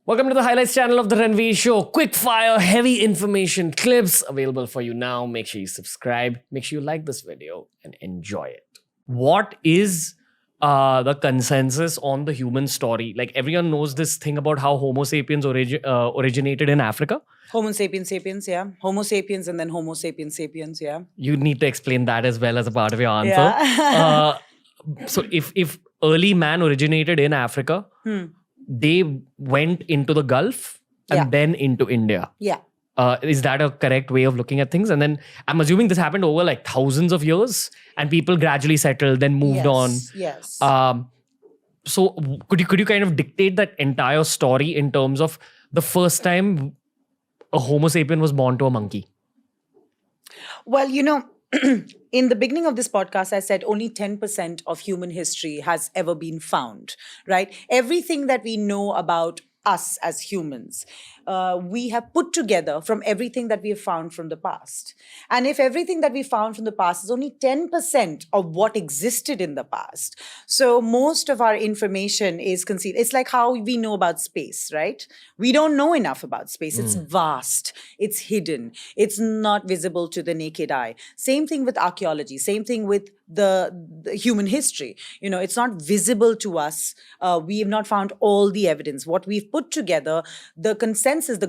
Welcome to the highlights channel of the Ranveer Show. Quick fire, heavy information clips available for you now. Make sure you subscribe. Make sure you like this video and enjoy it. What is the consensus on the human story? Like everyone knows this thing about how Homo sapiens originated in Africa. Homo sapiens sapiens, yeah. Homo sapiens and then Homo sapiens sapiens, yeah. You need to explain that as well as a part of your answer. Yeah. So if early man originated in Africa, they went into the Gulf and then into India. Yeah. Is that a correct way of looking at things? And then I'm assuming this happened over like thousands of years and people gradually settled, then moved on. Yes. So could you kind of dictate that entire story in terms of the first time a Homo sapien was born to a monkey? Well, in the beginning of this podcast, I said only 10% of human history has ever been found, right? Everything that we know about us as humans, we have put together from everything that we have found from the past. And if everything that we found from the past is only 10% of what existed in the past, so most of our information is concealed. It's like how we know about space, right? We don't know enough about space. It's vast. It's hidden. It's not visible to the naked eye. Same thing with archaeology. Same thing with the human history. It's not visible to us. We have not found all the evidence. What we've put together, the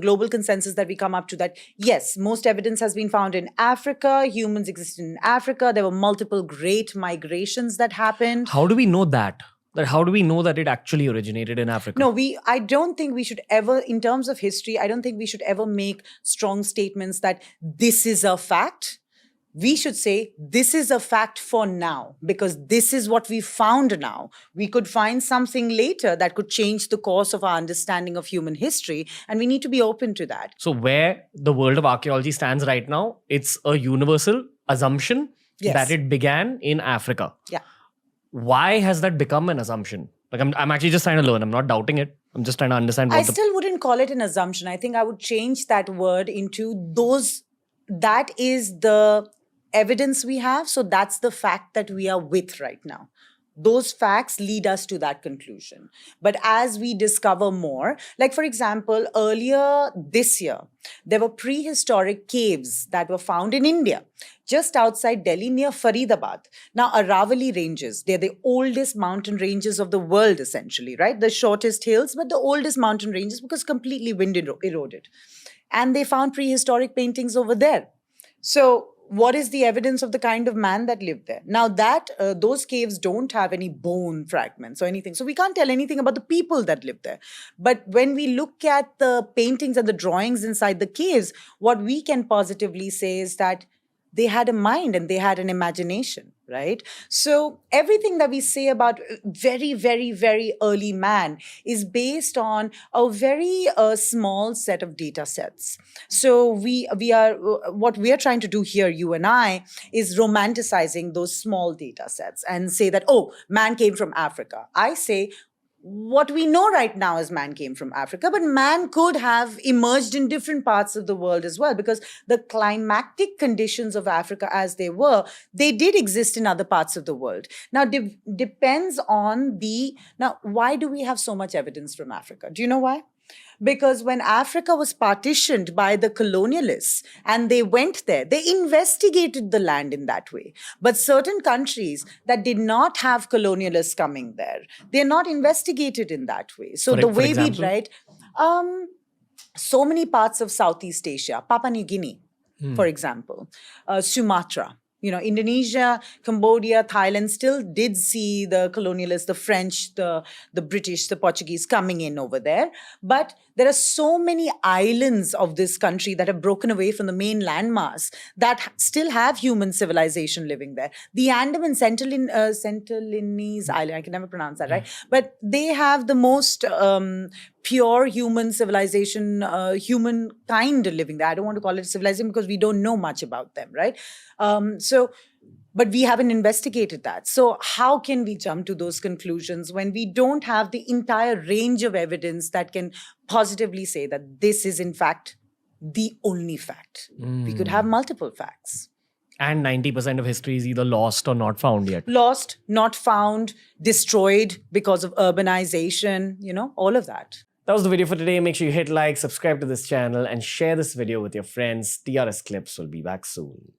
global consensus that we come up to, that yes, most evidence has been found in Africa. Humans existed in Africa. There were multiple great migrations that happened. How do we know that? How do we know that it actually originated in Africa? No, I don't think we should ever, in terms of history, I don't think we should ever make strong statements that this is a fact. We should say this is a fact for now, because this is what we found now. We could find something later that could change the course of our understanding of human history, and we need to be open to that. So where the world of archaeology stands right now, it's a universal assumption that it began in Africa. Yeah. Why has that become an assumption? Like I'm actually just trying to learn. I'm not doubting it. I'm just trying to understand. I still wouldn't call it an assumption. I think I would change that word into those. That is the evidence we have. So that's the fact that we are with right now. Those facts lead us to that conclusion. But as we discover more, like for example, earlier this year, there were prehistoric caves that were found in India, just outside Delhi near Faridabad. Now, Aravalli ranges, they're the oldest mountain ranges of the world, essentially, right? The shortest hills, but the oldest mountain ranges because completely wind eroded. And they found prehistoric paintings over there. So what is the evidence of the kind of man that lived there? Now that those caves don't have any bone fragments or anything, so we can't tell anything about the people that lived there. But when we look at the paintings and the drawings inside the caves, what we can positively say is that they had a mind and they had an imagination, right? So everything that we say about very, very, very early man is based on a very small set of data sets. So what we are trying to do here, you and I, is romanticizing those small data sets and say that, oh, man came from Africa. I say, what we know right now is man came from Africa, but man could have emerged in different parts of the world as well, because the climatic conditions of Africa as they did exist in other parts of the world. Now, depends on now, why do we have so much evidence from Africa? Do you know why? Because when Africa was partitioned by the colonialists and they went there, they investigated the land in that way. But certain countries that did not have colonialists coming there, they're not investigated in that way. So the way we write, so many parts of Southeast Asia, Papua New Guinea, for example, Sumatra, Indonesia, Cambodia, Thailand still did see the colonialists, the French, the British, the Portuguese coming in over there. But there are so many islands of this country that have broken away from the main landmass that still have human civilization living there. The Andaman Sentinelese Island, I can never pronounce that, right? But they have the most pure human civilization, humankind living there. I don't want to call it civilization because we don't know much about them, right? But we haven't investigated that. So how can we jump to those conclusions when we don't have the entire range of evidence that can positively say that this is in fact the only fact? We could have multiple facts. And 90% of history is either lost or not found yet. Lost, not found, destroyed because of urbanization, all of that. That was the video for today. Make sure you hit like, subscribe to this channel, and share this video with your friends. TRS Clips will be back soon.